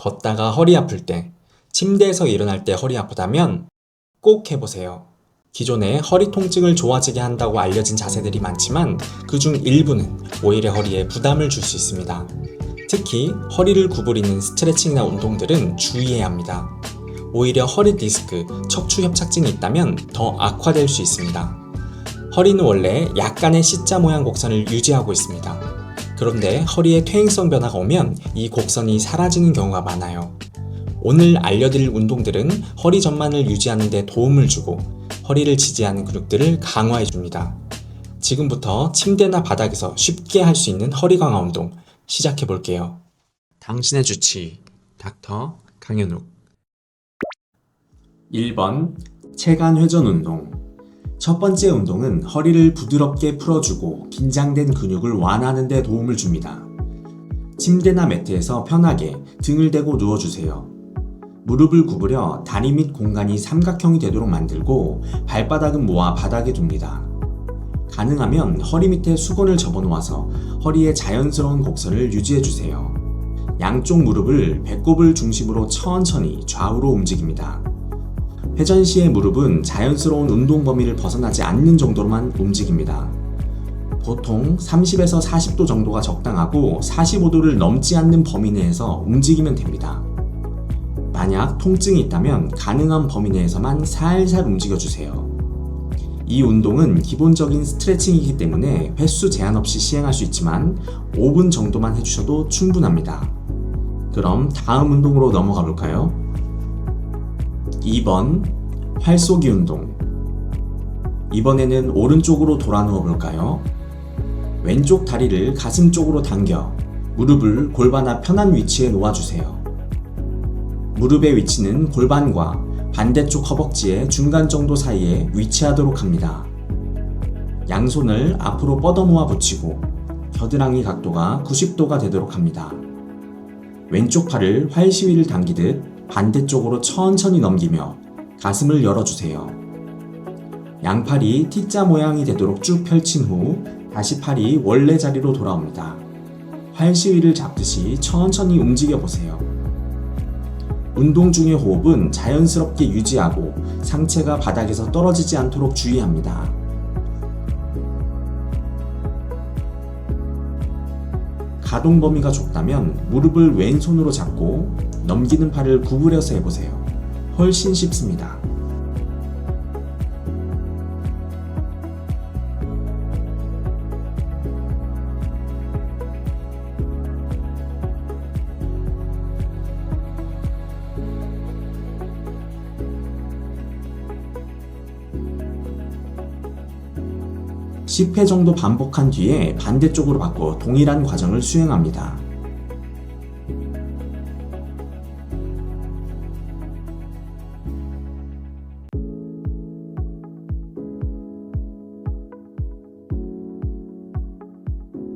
걷다가 허리 아플 때, 침대에서 일어날 때 허리 아프다면 꼭 해보세요. 기존에 허리 통증을 좋아지게 한다고 알려진 자세들이 많지만 그중 일부는 오히려 허리에 부담을 줄 수 있습니다. 특히 허리를 구부리는 스트레칭이나 운동들은 주의해야 합니다. 오히려 허리 디스크, 척추 협착증이 있다면 더 악화될 수 있습니다. 허리는 원래 약간의 C자 모양 곡선을 유지하고 있습니다. 그런데 허리에 퇴행성 변화가 오면 이 곡선이 사라지는 경우가 많아요. 오늘 알려드릴 운동들은 허리 전만을 유지하는 데 도움을 주고 허리를 지지하는 근육들을 강화해 줍니다. 지금부터 침대나 바닥에서 쉽게 할 수 있는 허리 강화 운동 시작해 볼게요. 당신의 주치, 닥터 강현욱. 1번 체간 회전 운동. 첫 번째 운동은 허리를 부드럽게 풀어주고 긴장된 근육을 완화하는 데 도움을 줍니다. 침대나 매트에서 편하게 등을 대고 누워주세요. 무릎을 구부려 다리 및 공간이 삼각형이 되도록 만들고 발바닥은 모아 바닥에 둡니다. 가능하면 허리 밑에 수건을 접어놓아서 허리의 자연스러운 곡선을 유지해주세요. 양쪽 무릎을 배꼽을 중심으로 천천히 좌우로 움직입니다. 회전 시의 무릎은 자연스러운 운동 범위를 벗어나지 않는 정도로만 움직입니다. 보통 30에서 40도 정도가 적당하고 45도를 넘지 않는 범위 내에서 움직이면 됩니다. 만약 통증이 있다면 가능한 범위 내에서만 살살 움직여주세요. 이 운동은 기본적인 스트레칭이기 때문에 횟수 제한 없이 시행할 수 있지만 5분 정도만 해주셔도 충분합니다. 그럼 다음 운동으로 넘어가 볼까요? 2번 활쏘기 운동. 이번에는 오른쪽으로 돌아 누워 볼까요? 왼쪽 다리를 가슴 쪽으로 당겨 무릎을 골반 편한 위치에 놓아주세요. 무릎의 위치는 골반과 반대쪽 허벅지의 중간 정도 사이에 위치하도록 합니다. 양손을 앞으로 뻗어 모아 붙이고 겨드랑이 각도가 90도가 되도록 합니다. 왼쪽 팔을 활시위를 당기듯 반대쪽으로 천천히 넘기며 가슴을 열어주세요. 양팔이 T자 모양이 되도록 쭉 펼친 후 다시 팔이 원래 자리로 돌아옵니다. 활시위를 잡듯이 천천히 움직여보세요. 운동 중의 호흡은 자연스럽게 유지하고 상체가 바닥에서 떨어지지 않도록 주의합니다. 가동 범위가 좁다면 무릎을 왼손으로 잡고 넘기는 팔을 구부려서 해보세요. 훨씬 쉽습니다. (10회) 정도 반복한 뒤에 반대쪽으로 바꿔 동일한 과정을 수행합니다.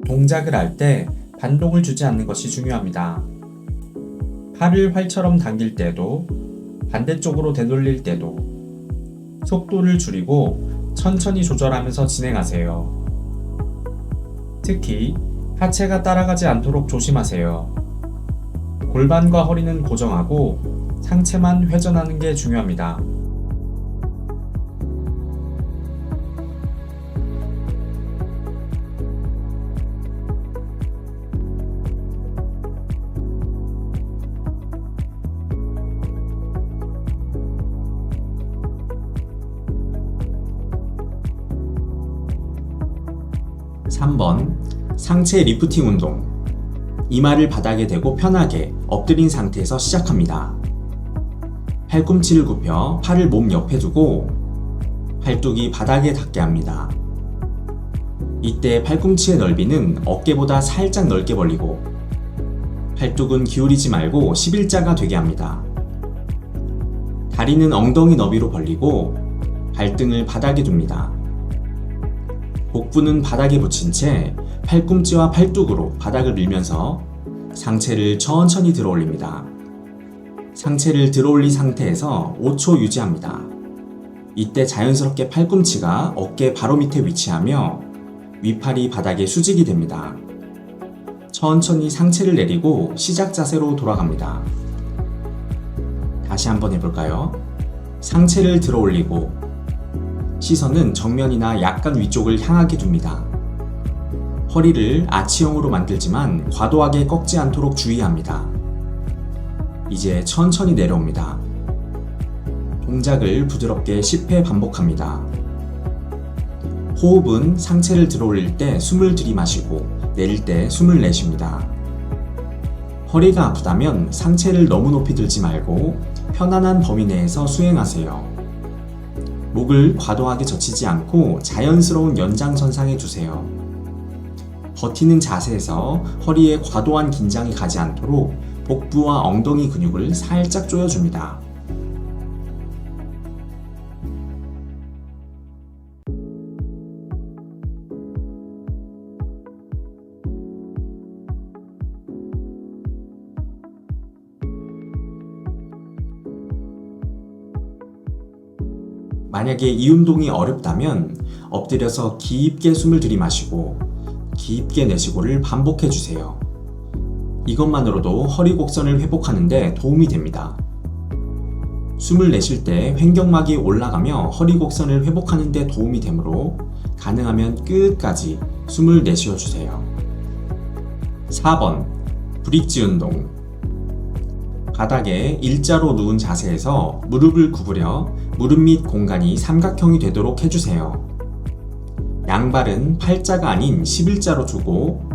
동작을 할 때 반동을 주지 않는 것이 중요합니다. 팔을 활처럼 당길 때도 반대쪽으로 되돌릴 때도 속도를 줄이고 천천히 조절하면서 진행하세요. 특히 하체가 따라가지 않도록 조심하세요. 골반과 허리는 고정하고 상체만 회전하는 게 중요합니다. (3번) 상체 리프팅 운동. 이마를 바닥에 대고 편하게 엎드린 상태에서 시작합니다. 팔꿈치를 굽혀 팔을 몸 옆에 두고 팔뚝이 바닥에 닿게 합니다. 이때 팔꿈치의 넓이는 어깨보다 살짝 넓게 벌리고 팔뚝은 기울이지 말고 11자가 되게 합니다. 다리는 엉덩이 너비로 벌리고 발등을 바닥에 둡니다. 복부는 바닥에 붙인 채 팔꿈치와 팔뚝으로 바닥을 밀면서 상체를 천천히 들어 올립니다. 상체를 들어 올린 상태에서 5초 유지합니다. 이때 자연스럽게 팔꿈치가 어깨 바로 밑에 위치하며 윗팔이 바닥에 수직이 됩니다. 천천히 상체를 내리고 시작 자세로 돌아갑니다. 다시 한번 해볼까요? 상체를 들어 올리고 시선은 정면이나 약간 위쪽을 향하게 둡니다. 허리를 아치형으로 만들지만 과도하게 꺾지 않도록 주의합니다. 이제 천천히 내려옵니다. 동작을 부드럽게 10회 반복합니다. 호흡은 상체를 들어 올릴 때 숨을 들이마시고 내릴 때 숨을 내쉽니다. 허리가 아프다면 상체를 너무 높이 들지 말고 편안한 범위 내에서 수행하세요. 목을 과도하게 젖히지 않고 자연스러운 연장선상에 두세요. 버티는 자세에서 허리에 과도한 긴장이 가지 않도록 복부와 엉덩이 근육을 살짝 조여줍니다. 만약에 이 운동이 어렵다면 엎드려서 깊게 숨을 들이마시고 깊게 내쉬고를 반복해 주세요. 이것만으로도 허리 곡선을 회복하는 데 도움이 됩니다. 숨을 내쉴 때 횡격막이 올라가며 허리 곡선을 회복하는 데 도움이 되므로 가능하면 끝까지 숨을 내쉬어 주세요. 4번 브릿지 운동. 바닥에 일자로 누운 자세에서 무릎을 구부려 무릎 밑 공간이 삼각형이 되도록 해주세요. 양발은 팔자가 아닌 11자로 두고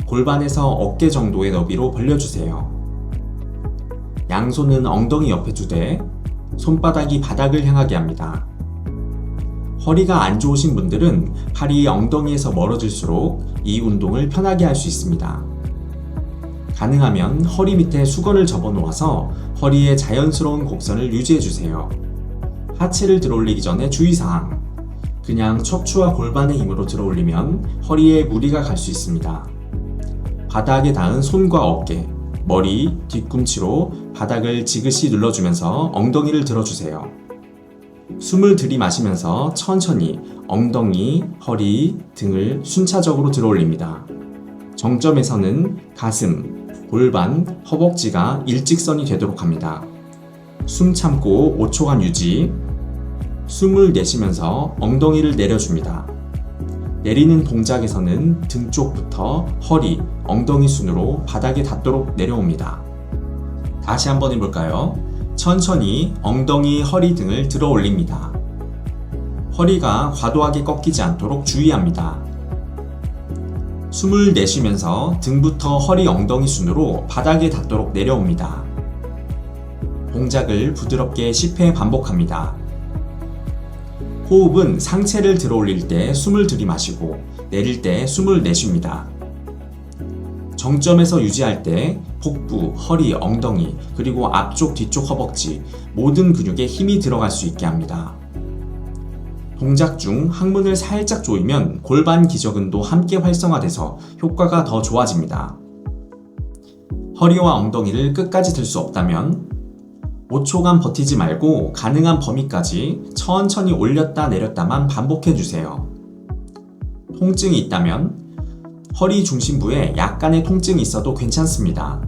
골반에서 어깨 정도의 너비로 벌려주세요. 양손은 엉덩이 옆에 두되 손바닥이 바닥을 향하게 합니다. 허리가 안 좋으신 분들은 팔이 엉덩이에서 멀어질수록 이 운동을 편하게 할 수 있습니다. 가능하면 허리 밑에 수건을 접어 놓아서 허리의 자연스러운 곡선을 유지해주세요. 하체를 들어 올리기 전에 주의사항. 그냥 척추와 골반의 힘으로 들어 올리면 허리에 무리가 갈 수 있습니다. 바닥에 닿은 손과 어깨, 머리, 뒤꿈치로 바닥을 지그시 눌러주면서 엉덩이를 들어주세요. 숨을 들이마시면서 천천히 엉덩이, 허리, 등을 순차적으로 들어 올립니다. 정점에서는 가슴, 골반, 허벅지가 일직선이 되도록 합니다. 숨 참고 5초간 유지. 숨을 내쉬면서 엉덩이를 내려줍니다. 내리는 동작에서는 등 쪽부터 허리, 엉덩이 순으로 바닥에 닿도록 내려옵니다. 다시 한번 해볼까요? 천천히 엉덩이, 허리 등을 들어 올립니다. 허리가 과도하게 꺾이지 않도록 주의합니다. 숨을 내쉬면서 등부터 허리, 엉덩이 순으로 바닥에 닿도록 내려옵니다. 동작을 부드럽게 10회 반복합니다. 호흡은 상체를 들어 올릴 때 숨을 들이마시고 내릴 때 숨을 내쉽니다. 정점에서 유지할 때 복부, 허리, 엉덩이, 그리고 앞쪽, 뒤쪽 허벅지 모든 근육에 힘이 들어갈 수 있게 합니다. 동작 중 항문을 살짝 조이면 골반 기저근도 함께 활성화돼서 효과가 더 좋아집니다. 허리와 엉덩이를 끝까지 들 수 없다면 5초간 버티지 말고 가능한 범위까지 천천히 올렸다 내렸다만 반복해주세요. 통증이 있다면 허리 중심부에 약간의 통증이 있어도 괜찮습니다.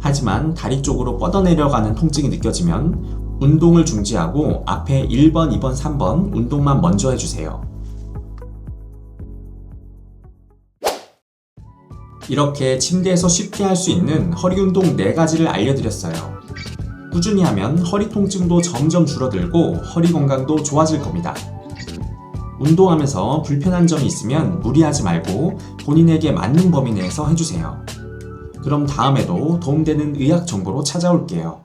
하지만 다리 쪽으로 뻗어내려가는 통증이 느껴지면 운동을 중지하고 앞에 1번, 2번, 3번 운동만 먼저 해주세요. 이렇게 침대에서 쉽게 할 수 있는 허리 운동 4가지를 알려드렸어요. 꾸준히 하면 허리 통증도 점점 줄어들고 허리 건강도 좋아질 겁니다. 운동하면서 불편한 점이 있으면 무리하지 말고 본인에게 맞는 범위 내에서 해주세요. 그럼 다음에도 도움되는 의학 정보로 찾아올게요.